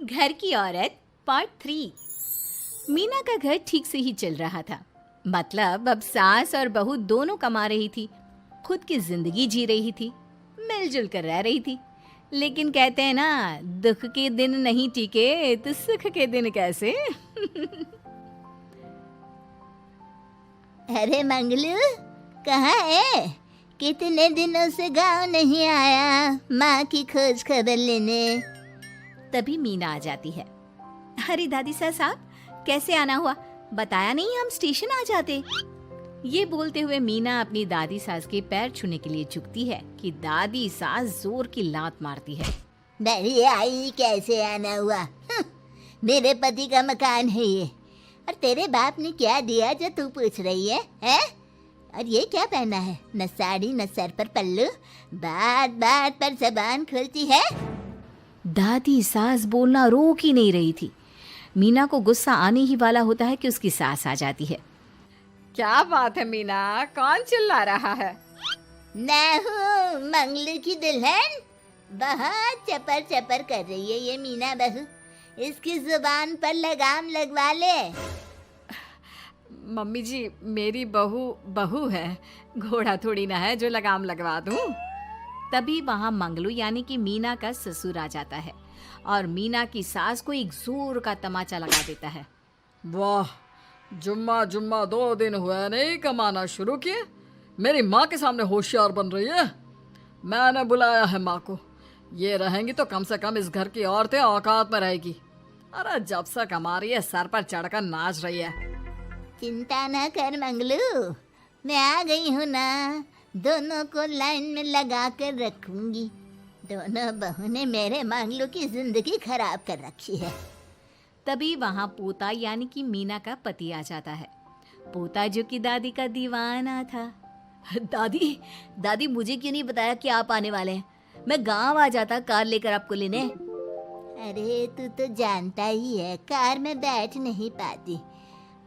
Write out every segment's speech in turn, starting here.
घर की औरत पार्ट 3। मीना का घर ठीक से ही चल रहा था। मतलब अब सास और बहू दोनों कमा रही थी, खुद की जिंदगी जी रही थी, मिलजुल कर रह रही थी। लेकिन कहते हैं ना, दुख के दिन नहीं टिके तो सुख के दिन कैसे। अरे मंगलू, कहाँ है? कितने दिनों से गांव नहीं आया माँ की खोज खबर लेने। तभी मीना आ जाती है। अरे दादी साहब, कैसे आना हुआ? बताया नहीं हम स्टेशन आ जाते। ये बोलते हुए मीना अपनी दादी सास के पैर छूने के लिए झुकती है कि दादी सास जोर की लात मारती है। बड़ी आई, कैसे आना हुआ? मेरे पति का मकान है ये। और तेरे बाप ने क्या दिया जो तू पूछ रही है, हैं? और ये क्या पहना है? न साड़ी न सर पर पल्लू, बात बात पर जबान खुलती है। दादी सास बोलना रोक ही नहीं रही थी। मीना को गुस्सा आने ही वाला होता है कि उसकी सास आ जाती है। क्या बात है मीना, कौन चिल्ला रहा है? मैं हूँ मंगलू की दुल्हन। बहुत चपर चपर कर रही है ये मीना बहू। इसकी जुबान पर लगाम लगवा ले। मम्मी जी, मेरी बहू है, घोड़ा थोड़ी ना है जो लगाम लगवा दूं। तभी वहां मंगलू यानी कि मीना का ससुर आ जाता है और मीना की सास को एक जोर का तमाचा लगा देता है। वाह, जुम्मा जुम्मा 2 दिन हुए नहीं कमाना शुरू किए, मेरी माँ के सामने होशियार बन रही है। मैंने बुलाया है माँ को, ये रहेंगी तो कम से कम इस घर की औरतें औकात में रहेगी। अरे जब से कमा रही है सर पर चढ़कर नाच रही है। चिंता न कर मंगलू, मैं आ गई हूँ ना। दोनों को लाइन में लगा कर रखूंगी। दोनों बहू ने मेरे मंगलू की जिंदगी खराब कर रखी है। तभी वहां पोता यानी कि मीना का पति आ जाता है। पोता जो कि दादी का दीवाना था। दादी दादी, मुझे क्यों नहीं बताया कि आप आने वाले हैं? मैं गांव आ जाता कार लेकर आपको लेने। अरे तू तो जानता ही है, कार में बैठ नहीं पाती।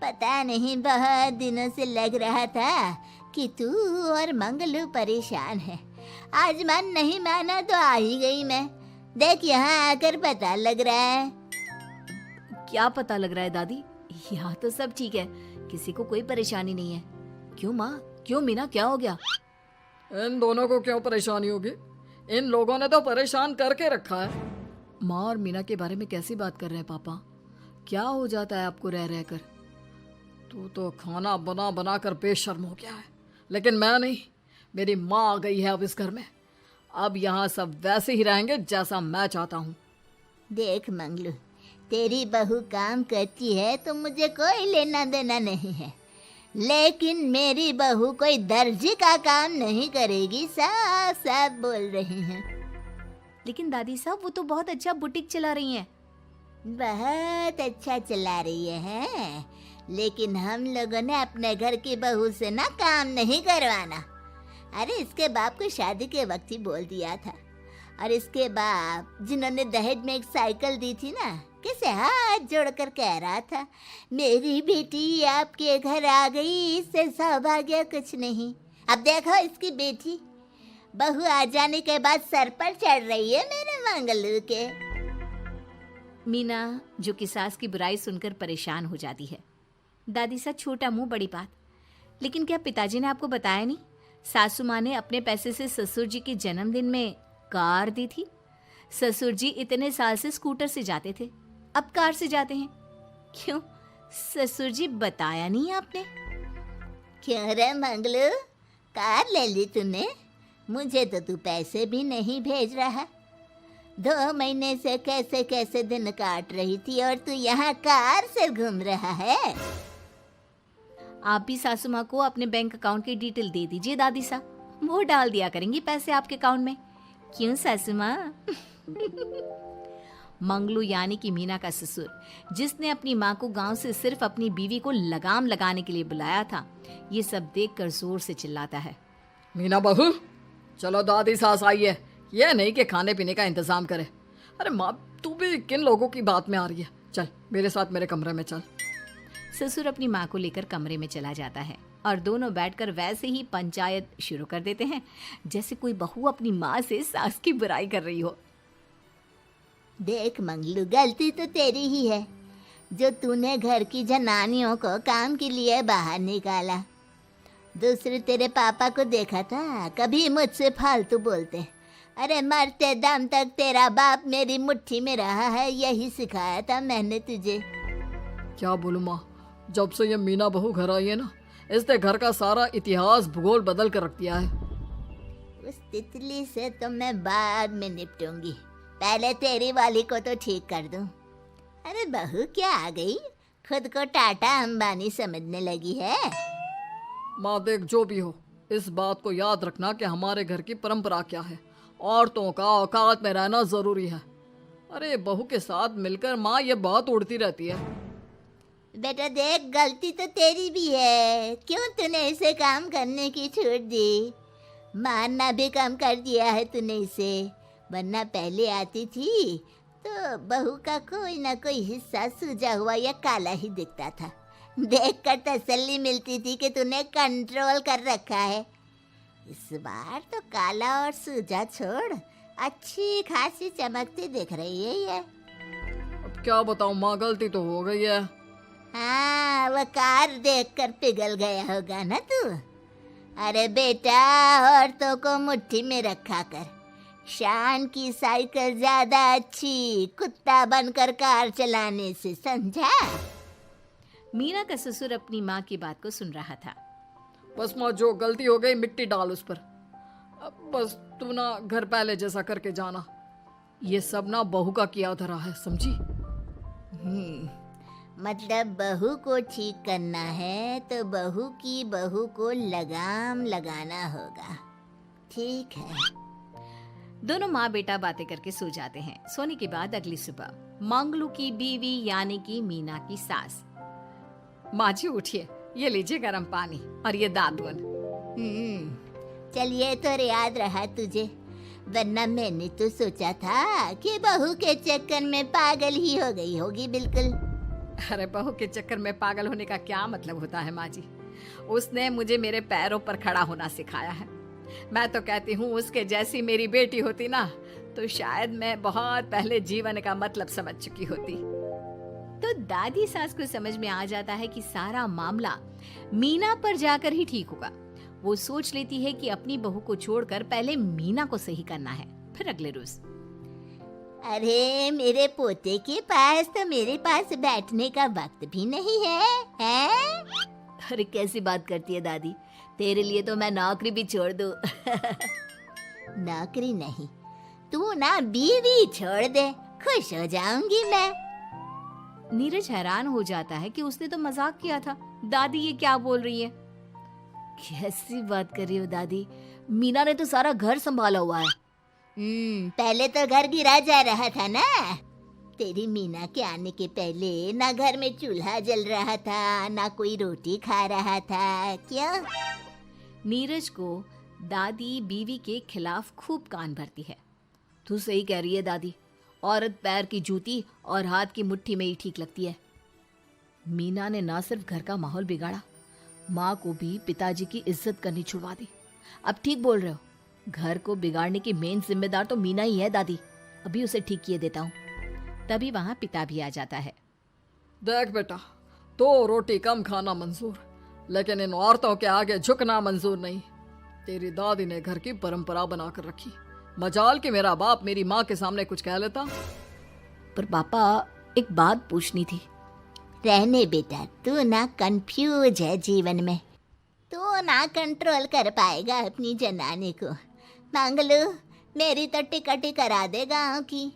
पता नहीं, बहुत दिनों से लग रहा था कि तू और मंगलू परेशान है। आज मन नहीं माना तो आ ही गई मैं। देख, यहाँ आकर पता लग रहा है। क्या पता लग रहा है दादी? यहाँ तो सब ठीक है, किसी को कोई परेशानी नहीं है। क्यों माँ, क्यों मीना, क्या हो गया? इन दोनों को क्यों परेशानी होगी? इन लोगों ने तो परेशान करके रखा है। माँ और मीना के बारे में कैसी बात कर रहे हैं पापा? क्या हो जाता है आपको रह रहकर? तू तो खाना बना बना कर बेशर्म हो गया है, लेकिन मैं नहीं। मेरी माँ आ गई है अब इस घर में। अब यहाँ सब वैसे ही रहेंगे जैसा मैं चाहता हूँ। देख मंगलू, तेरी बहू काम करती है तो मुझे कोई लेना देना नहीं है, लेकिन मेरी बहू कोई दर्जी का काम नहीं करेगी, साफ साफ बोल रही हैं। लेकिन दादी साहब, वो तो बहुत अच्छा बुटीक चला रही हैं। बहुत अच्छा चला रही है, लेकिन हम लोगों ने अपने घर की बहू से ना काम नहीं करवाना। अरे इसके बाप को शादी के वक्त ही बोल दिया था। और इसके बाप जिन्होंने दहेज में एक साइकिल दी थी ना, कैसे हाथ जोड़कर कह रहा था, मेरी बेटी आपके घर आ गई, इससे सौभाग्य कुछ नहीं। अब देखो इसकी बेटी, बहू आ जाने के बाद सर पर चढ़ रही है मेरे मंगलू के। मीना जो कि सास की बुराई सुनकर परेशान हो जाती है। दादी सा छोटा मुंह बड़ी बात। लेकिन क्या पिताजी ने आपको बताया नहीं? सासू माँ ने अपने पैसे से ससुर जी के जन्मदिन में कार दी थी। ससुर जी इतने साल से स्कूटर से जाते थे, अब कार से जाते हैं। क्यों ससुर जी, बताया नहीं आपने? क्यों रे मंगलू, कार ले ली तूने? मुझे तो तू पैसे भी नहीं भेज रहा। 2 महीने से कैसे कैसे दिन काट रही थी और तू यहाँ कार से घूम रहा है। आप भी सासू माँ को अपने बैंक अकाउंट की डिटेल दे दीजिए दादी सा, वो डाल दिया करेंगी पैसे आपके अकाउंट में। क्यों सासू माँ? मंगलू यानी कि मीना का ससुर, जिसने अपनी माँ को गांव से सिर्फ अपनी बीवी को लगाम लगाने के लिए बुलाया था, ये सब देखकर जोर से चिल्लाता है। मीना बहू, चलो दादी सास आई है, यह नहीं कि खाने पीने का इंतजाम करे। अरे माँ, तू भी किन लोगों की बात में आ रही है? चल मेरे साथ मेरे कमरे में चल। ससुर अपनी माँ को लेकर कमरे में चला जाता है और दोनों बैठकर वैसे ही पंचायत शुरू कर देते हैं जैसे कोई बहू अपनी माँ से सास की बुराई कर रही हो। देख मंगलू, गलती तो तेरी ही है जो तूने घर की जनानियों को काम के लिए बाहर निकाला। दूसरे तेरे पापा को देखा था, कभी मुझसे फालतू बोलते। अरे मरते दम तक तेरा बाप मेरी मुट्ठी में रहा है, यही सिखाया था मैंने तुझे। क्या बोलूं माँ, जब से ये मीना बहू घर आई है ना, इसने घर का सारा इतिहास भूगोल बदल कर रख दिया है। उस तितली से तो मैं बाद में निपटूंगी, पहले तेरी वाली को तो ठीक कर दूं। अरे बहू क्या आ गई, खुद को टाटा अंबानी समझने लगी है। माँ देख, जो भी हो, इस बात को याद रखना कि हमारे घर की परंपरा क्या है। औरतों का औकात में रहना जरूरी है। अरे बहू के साथ मिलकर माँ ये बात उड़ती रहती है। बेटा देख, गलती तो तेरी भी है, क्यों तूने इसे काम करने की छूट दी। मारना भी कम कर दिया है तूने इसे, वरना पहले आती थी तो बहू का कोई ना कोई हिस्सा सूजा हुआ या काला ही दिखता था। देखकर तसल्ली मिलती थी कि तूने कंट्रोल कर रखा है। इस बार तो काला और सूजा छोड़, अच्छी खासी चमकती दिख रही है ये। अब क्या बताऊं माँ, गलती तो हो गई है। हाँ, वो कार देखकर पिघल गया होगा ना तू। अरे बेटा, औरतों को मुट्ठी में रखा कर। शान की साइकिल ज्यादा अच्छी कुत्ता बनकर कार चलाने से, समझा। मीना का ससुर अपनी माँ की बात को सुन रहा था। बस माँ, जो गलती हो गई मिट्टी डाल उस पर। अब बस तू ना घर पहले जैसा करके जाना। ये सब ना बहू का किया धरा है, समझी। मतलब बहू को ठीक करना है तो बहू की बहू को लगाम लगाना होगा, ठीक है। दोनों माँ बेटा बातें करके सो जाते हैं। सोने के बाद अगली सुबह मंगलू की बीवी यानी कि मीना की सास, माँ जी उठिए, ये लीजिए गर्म पानी और ये दादुन। चलिए तो याद रहा तुझे, वरना मैंने तो सोचा था कि बहू के चक्कर में पागल ही हो गई होगी बिल्कुल। अरे बहू के चक्कर में पागल होने का क्या मतलब होता है माँ जी। उसने मुझे मेरे पैरों पर खड़ा होना सिखाया है। मैं तो कहती हूँ उसके जैसी मेरी बेटी होती ना तो शायद मैं बहुत पहले जीवन का मतलब समझ चुकी होती। तो दादी सास को समझ में आ जाता है कि सारा मामला मीना पर जाकर ही ठीक होगा। वो सोच लेती है कि अपनी बहू को छोड़कर पहले मीना को सही करना है। फिर अगले रोज, अरे मेरे पोते के पास तो मेरे पास बैठने का वक्त भी नहीं है, हैं? अरे कैसी बात करती है दादी, तेरे लिए तो मैं नौकरी भी छोड़ दूं। नौकरी नहीं, तू ना बीवी छोड़ दे, खुश हो जाऊंगी मैं। नीरज हैरान हो जाता है कि उसने तो मजाक किया था। दादी ये क्या बोल रही है? कैसी बात कर रही हो दादी, मीना ने तो सारा घर संभाला हुआ है। पहले तो घर गिरा जा रहा था ना। तेरी मीना के आने के पहले ना घर में चूल्हा जल रहा था, ना कोई रोटी खा रहा था, क्यों? नीरज को दादी बीवी के खिलाफ खूब कान भरती है। तू सही कह रही है दादी, औरत पैर की जूती और हाथ की मुट्ठी में ही ठीक लगती है। मीना ने ना सिर्फ घर का माहौल बिगाड़ा, माँ को भी पिताजी की इज्जत करनी छुड़वा दी। अब ठीक बोल रहे हो, घर को बिगाड़ने की मेन जिम्मेदार तो मीना ही है दादी। अभी उसे ठीक किए देता हूँ। तभी वहाँ पिता भी आ जाता है। देख बेटा, तो रोटी कम खाना मंजूर, लेकिन इन औरतों के आगे झुकना मंजूर नहीं। तेरी दादी ने घर की परंपरा बनाकर रखी, मजाल कि मेरा बाप मेरी माँ के सामने कुछ कह लेता। पर पापा एक बात पूछनी थी। रहने बेटा, तू ना कंफ्यूज है जीवन में, तू ना कंट्रोल कर पाएगा अपनी जनानी को। मंगलू, मेरी तो टिकट ही करा दे गाँव की।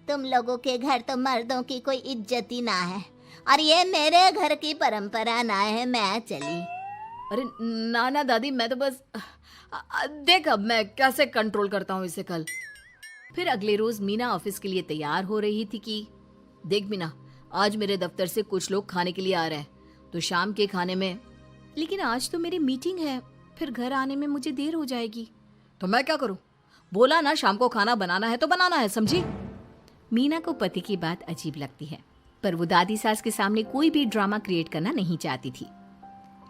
तुम लोगों के घर तो मर्दों की कोई इज्जत ही ना है, और ये मेरे घर की परंपरा ना है, मैं चली। अरे ना ना दादी, मैं तो बस देख अब मैं कैसे कंट्रोल करता हूँ इसे कल। फिर अगले रोज मीना ऑफिस के लिए तैयार हो रही थी कि देख मीना, आज मेरे दफ्तर से कुछ लोग खाने के लिए आ रहे हैं, तो शाम के खाने में। लेकिन आज तो मेरी मीटिंग है, फिर घर आने में मुझे देर हो जाएगी। तो मैं क्या करूं? बोला ना शाम को खाना बनाना है तो बनाना है, समझी। मीना को पति की बात अजीब लगती है, पर वो दादी सास के सामने कोई भी ड्रामा क्रिएट करना नहीं चाहती थी।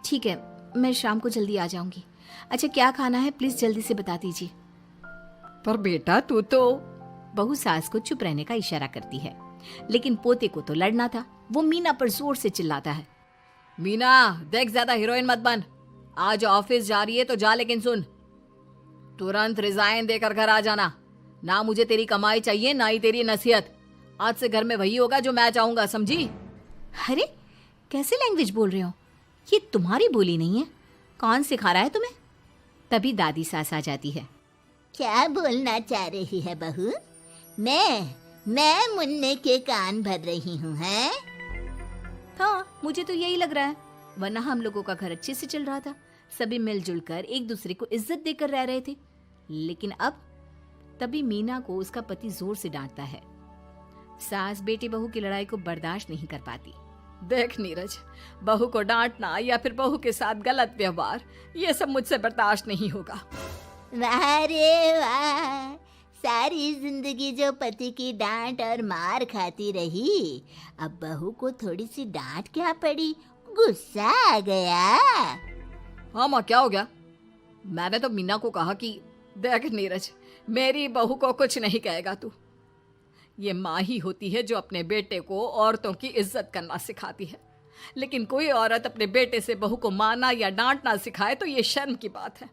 ठीक है, मैं शाम को जल्दी आ जाऊंगी। अच्छा क्या खाना है प्लीज जल्दी से बता दीजिए। पर बेटा तू तो बहू सास को चुप रहने का इशारा करती है, लेकिन पोते को तो लड़ना था। वो मीना पर जोर से चिल्लाता है, मीना देख, ज्यादा हीरोइन मत बन। आज ऑफिस जा रही है तो जा, लेकिन सुन, तुरंत रिजाइन देकर घर आ जाना। ना मुझे तेरी कमाई चाहिए, ना ही तेरी नसीहत। आज से घर में वही होगा जो मैं चाहूंगा, समझी? अरे कैसे लैंग्वेज बोल रहे हो? ये तुम्हारी बोली नहीं है। कौन सिखा रहा है तुम्हें? तभी दादी सास आ जाती है। क्या बोलना चाह रही है बहू? मैं मुन्ने के कान भर रही हूँ, हैं? हाँ, मुझे तो यही लग रहा है, वरना हम लोगों का घर अच्छे से चल रहा था। सभी मिलजुल कर एक दूसरे को इज्जत देकर रह रहे थे। लेकिन अब तभी मीना को उसका पति जोर से डांटता है। सास बेटी बहू की लड़ाई को बर्दाश्त नहीं कर पाती। देख नीरज, बहू को डांटना या फिर बहू के साथ गलत व्यवहार, ये सब मुझसे बर्दाश्त नहीं होगा। वाह रे वाह, सारी जिंदगी जो पति की डांट और मार खाती रही, अब बहू को थोड़ी सी डांट क्या पड़ी, गुस्सा आ गया। हाँ माँ, क्या हो गया? मैंने तो मीना को कहा कि देख नीरज, मेरी बहू को कुछ नहीं कहेगा तू। ये माँ ही होती है जो अपने बेटे को औरतों की इज्जत करना सिखाती है, लेकिन कोई औरत अपने बेटे से बहू को मारना या डांटना सिखाए तो ये शर्म की बात है।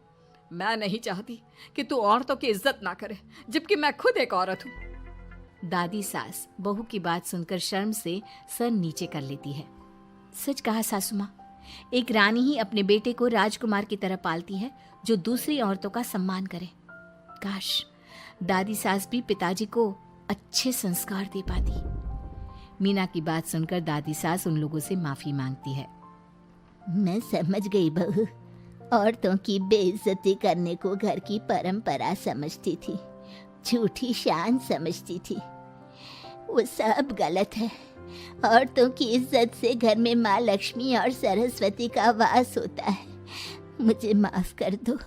मैं नहीं चाहती कि तू औरतों की इज्जत ना करे, जबकि मैं खुद एक औरत हूँ। दादी सास बहू की बात सुनकर शर्म से सर नीचे कर लेती है। सच कहा सासू माँ, एक रानी ही अपने बेटे को राजकुमार की तरह पालती है, जो दूसरी औरतों का सम्मान करे। काश दादी सास भी पिताजी को अच्छे संस्कार दे पाती। मीना की बात सुनकर दादी सास उन लोगों से माफी मांगती है। मैं समझ गई बहू, औरतों की बेइज्जती करने को घर की परंपरा समझती थी, झूठी शान समझती थी। वो सब गलत है। औरतों की इज्जत से घर में माँ लक्ष्मी और सरस्वती का वास होता है। मुझे माफ कर दो।